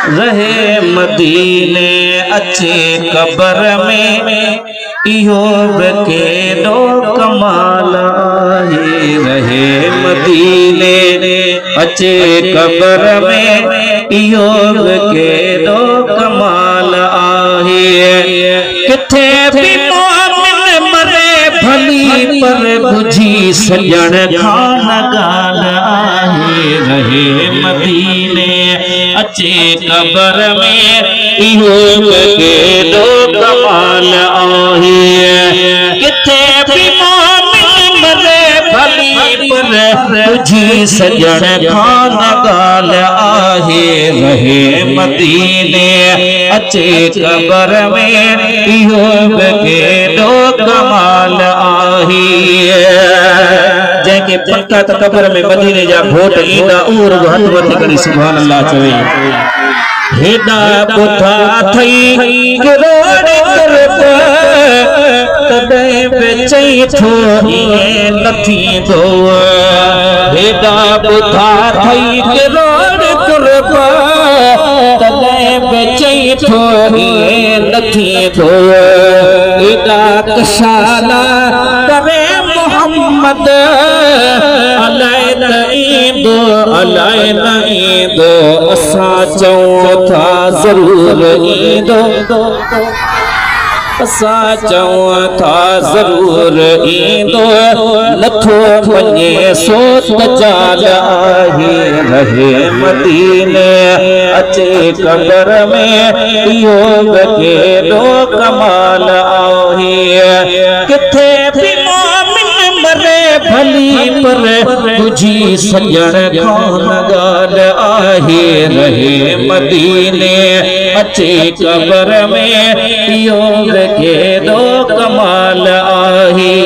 रहे मदीने अचे कबर में इहो केॾो कमाल आहे। रहे मदीने अचे कबर में इहो केॾो कमाल आहे। किथे बि मोमिन मरे भली पर बुझी सजण खान ॻाल्हि आहे। रहे मदीने अचे कबर में इहो केॾो कमाल आहे। किथे बि मोमिन मरे भली पर बुझी सजण खान ॻाल्हि आहे। रहे मदीने अचे कबर में इहो केॾो कमाल आहे। जंहिंखे पक्का त कबर में मदीने जा घोट ईंदा उहो रुॻो हथ मथे करे सुभान अल्लाह चवे। हेॾा ॿुधा थई किरोड़ करब तॾहिं बि चई थो ईअं न थींदो। हेॾा ॿुधा थई किरोड़ करब तॾहिं बि चई थो ईअं न थींदो। हेॾा कशाला करे मोहम्मद अलाए न ईंदो अलाए न ईंदो। असां चऊं था ज़रूर ईंदो असां चऊं था ज़रूर ईंदो। नथो वञे सो त जाल आहे। रहे मदीने अचे कबर में इहो केॾो कमाल आहे। किथे बि मोमिन मरे भली पर बुझी सजण खान ॻाल्हि आहे। रहे मदीने अचे कबर में इहो केॾो कमाल आहे।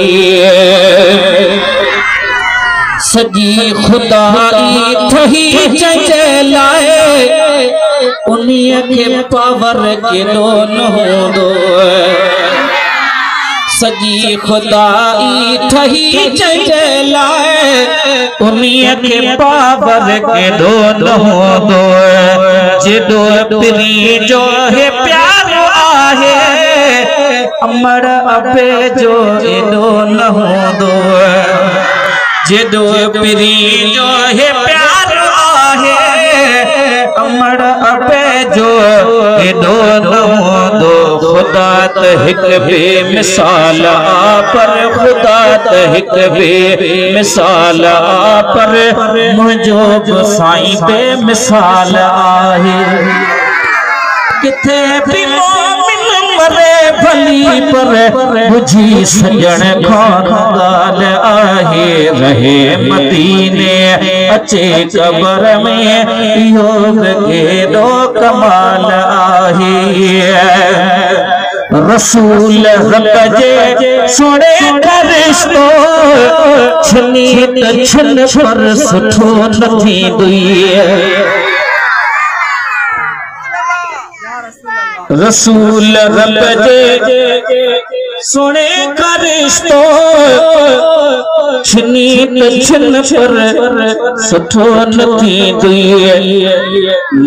सजी खुदाई ठही जंहिंजे लाइ उन्हीअ खे पावर केॾो न हूंदो। सजी खुदाई ठही जंहिंजे लाइ उन्हीअ खे पावर केॾो न हूंदो। जेॾो पिरी जो हे प्यार आहे अमर अबे जो एॾो न हूंदो। जेॾो पिरी जो हे प्यार आहे अमर अबे जो एॾो न हूंदो। खुदा त हिकु बेमिसाल आ पर खुदा त हिकु बेमिसाल आ पर मुंहिंजो बि साईं बेमिसाल आहे। किथे बि मोमिन मरे भली पर बुझी सजण खान ॻाल्हि आहे। रहे मदीने अचे कबर में इहो केॾो कमाल आहे। रसूल रब जे सोणे का रिश्तो छनी त छन पर सुठो न थींदो। रसूल रब जे सोने का रिश्तो छनी त छन पर सुठो न थींदो।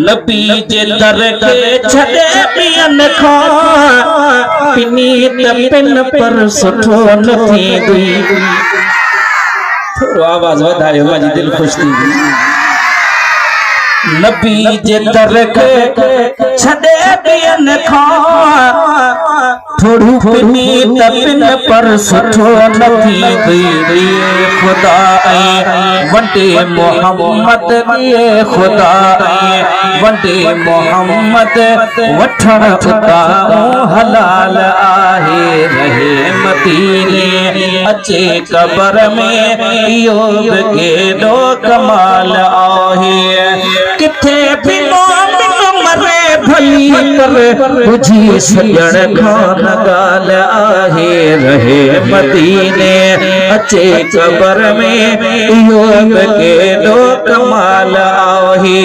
नबी जे दर के छॾे ॿियनि खां पिनी त पिन पर सुठो न थींदो। थोरो आवाज़ वधायो मुंहिंजी दिलि ख़ुशि थी। नबी जे दर के छॾे ॿियनि खां थोड़ी पिनी त पिन पर सुठो न थींदी। खुदा वंडे मोहम्मद दिए खुदा वंडे मोहम्मद वठण उतारूं हलाल आहे। रहे मदीने अचे कबर में इहो केॾो कमाल आहे। किथे बि मोमिन मरे भली पर बुझी सजण खान ॻाल्हि आहे। रहे मदीने अचे कबर में इहो केॾो कमाल आहे।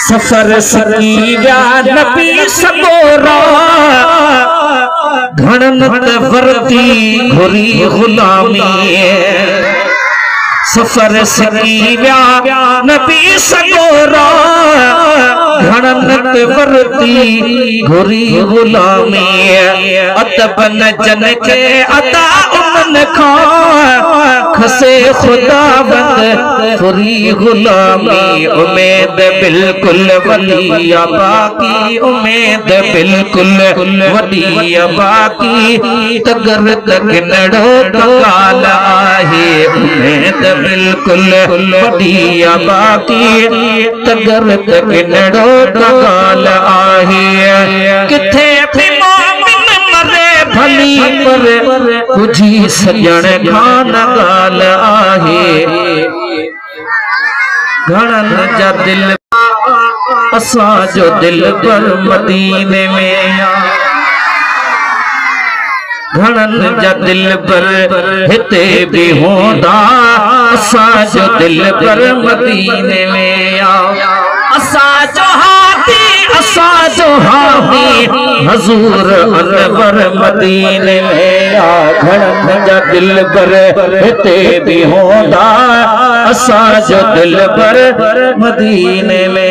सफर सकी विया नबी सगोरा घणनि त वरती घुरी गुलामी। सफर सकी विया नबी सगोरा ते वर्दी घुरी गुलामी अदब न जन के अदा उमन खा खसे खुदा बंद घुरी गुलामी उम्मीद बिल्कुल वलिया बाकी उम्मीद बिल्कुल वलिया बाकी तगर तक नड़ो काल आहे उम्मीद बिल्कुल वलिया बाकी तगर तक नड़ो काल आहे किथे भी मोमिन मरे भली पर तुझी सजण खान गाल आहे घणन जा दिल असा जो दिल पर मदीने में घणन जा दिल पर हिते भी होंदा असा जो दिल पर मदीने में असा जो हाथी असा जो हामी हजूर अनवर मदीने में घणन जा दिल पर हिते भी होंदा असा जो दिल पर मदीने में